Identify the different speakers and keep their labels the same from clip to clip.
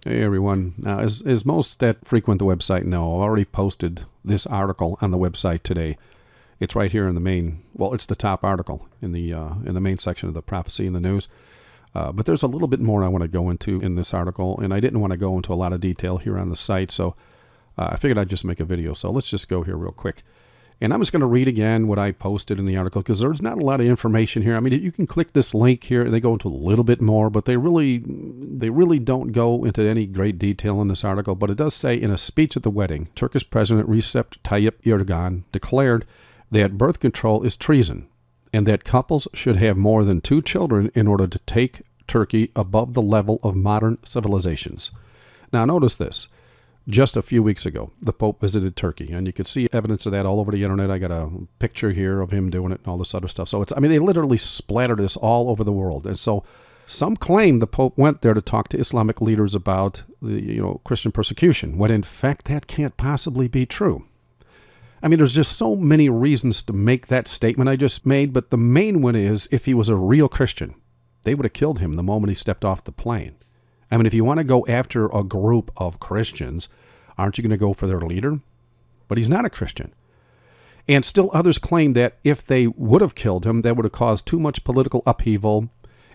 Speaker 1: Hey everyone. Now, as most that frequent the website know, I've already posted this article on the website today. It's right here in the main, well, it's the top article in the main section of the prophecy in the news. But there's a little bit more I want to go into in this article, and I didn't want to go into a lot of detail here on the site, so I figured I'd just make a video. So let's just go here real quick. And I'm just going to read again what I posted in the article, because there's not a lot of information here. I mean, you can click this link here, and they go into a little bit more, but they really don't go into any great detail in this article. But it does say, in a speech at the wedding, Turkish President Recep Tayyip Erdogan declared that birth control is treason, and that couples should have more than 2 children in order to take Turkey above the level of modern civilizations. Now, notice this. Just a few weeks ago, the Pope visited Turkey, and you could see evidence of that all over the internet. I got a picture here of him doing it and all this other stuff. So they literally splattered this all over the world. And so some claim the Pope went there to talk to Islamic leaders about the, Christian persecution, when in fact that can't possibly be true. I mean, there's just so many reasons to make that statement I just made, but the main one is, if he was a real Christian, they would have killed him the moment he stepped off the plane. I mean, if you want to go after a group of Christians, aren't you going to go for their leader? But he's not a Christian. And still others claim that if they would have killed him, that would have caused too much political upheaval,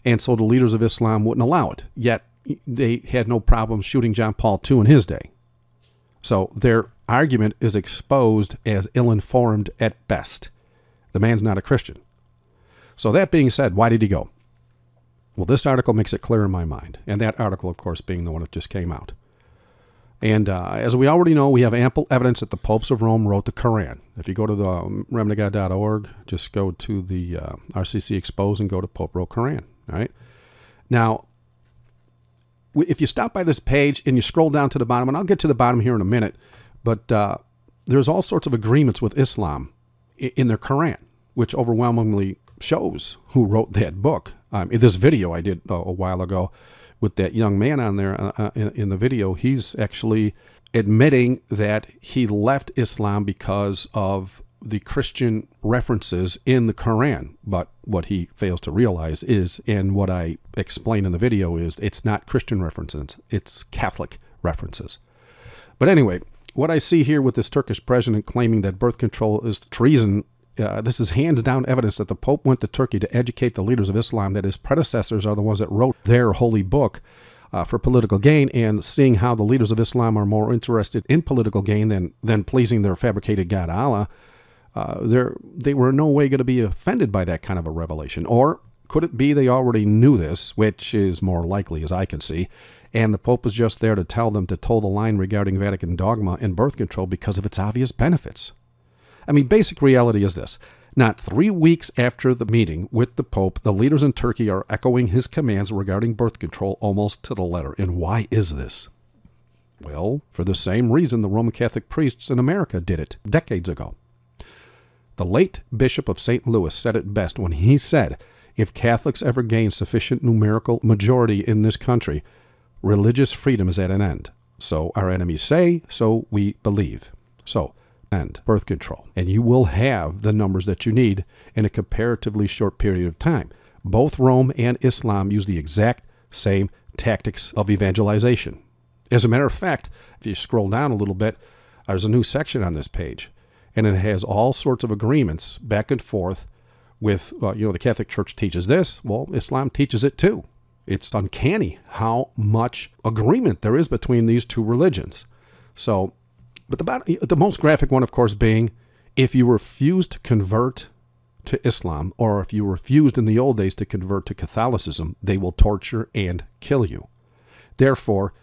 Speaker 1: and so the leaders of Islam wouldn't allow it. Yet they had no problem shooting John Paul II in his day. So their argument is exposed as ill-informed at best. The man's not a Christian. So that being said, why did he go? Well, this article makes it clear in my mind, and that article, of course, being the one that just came out. And as we already know, we have ample evidence that the popes of Rome wrote the Koran. If you go to the remnantofgod.org, just go to the RCC Expose and go to Pope wrote Koran. All right. Now, if you stop by this page and you scroll down to the bottom, and I'll get to the bottom here in a minute, but there's all sorts of agreements with Islam in their Koran, which overwhelmingly shows who wrote that book. In this video I did a while ago with that young man on there in the video, he's actually admitting that he left Islam because of the Christian references in the Quran. But what he fails to realize is, and what I explain in the video is, it's not Christian references, it's Catholic references. But anyway, what I see here with this Turkish president claiming that birth control is treason, this is hands down evidence that the Pope went to Turkey to educate the leaders of Islam, that his predecessors are the ones that wrote their holy book for political gain, and seeing how the leaders of Islam are more interested in political gain than pleasing their fabricated God Allah, they were in no way going to be offended by that kind of a revelation. Or could it be they already knew this, which is more likely as I can see, and the Pope was just there to tell them to toe the line regarding Vatican dogma and birth control because of its obvious benefits? I mean, basic reality is this. Not 3 weeks after the meeting with the Pope, the leaders in Turkey are echoing his commands regarding birth control almost to the letter. And why is this? Well, for the same reason the Roman Catholic priests in America did it decades ago. The late Bishop of St. Louis said it best when he said, if Catholics ever gain sufficient numerical majority in this country, religious freedom is at an end. So our enemies say, so we believe. So, and birth control, and you will have the numbers that you need in a comparatively short period of time. Both Rome and Islam use the exact same tactics of evangelization. As a matter of fact, if you scroll down a little bit, there's a new section on this page, and it has all sorts of agreements back and forth with, the Catholic Church teaches this, well, Islam teaches it too. It's uncanny how much agreement there is between these two religions. So, but the most graphic one, of course, being, if you refuse to convert to Islam, or if you refused in the old days to convert to Catholicism, they will torture and kill you. Therefore,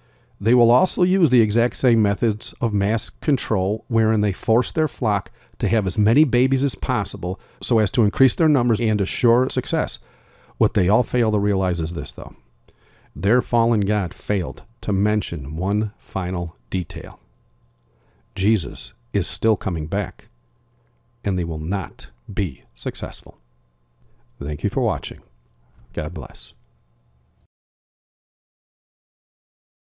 Speaker 1: they will also use the exact same methods of mass control, wherein they force their flock to have as many babies as possible so as to increase their numbers and assure success. What they all fail to realize is this, though. Their fallen God failed to mention one final detail. Jesus is still coming back, and they will not be successful. Thank you for watching. God bless.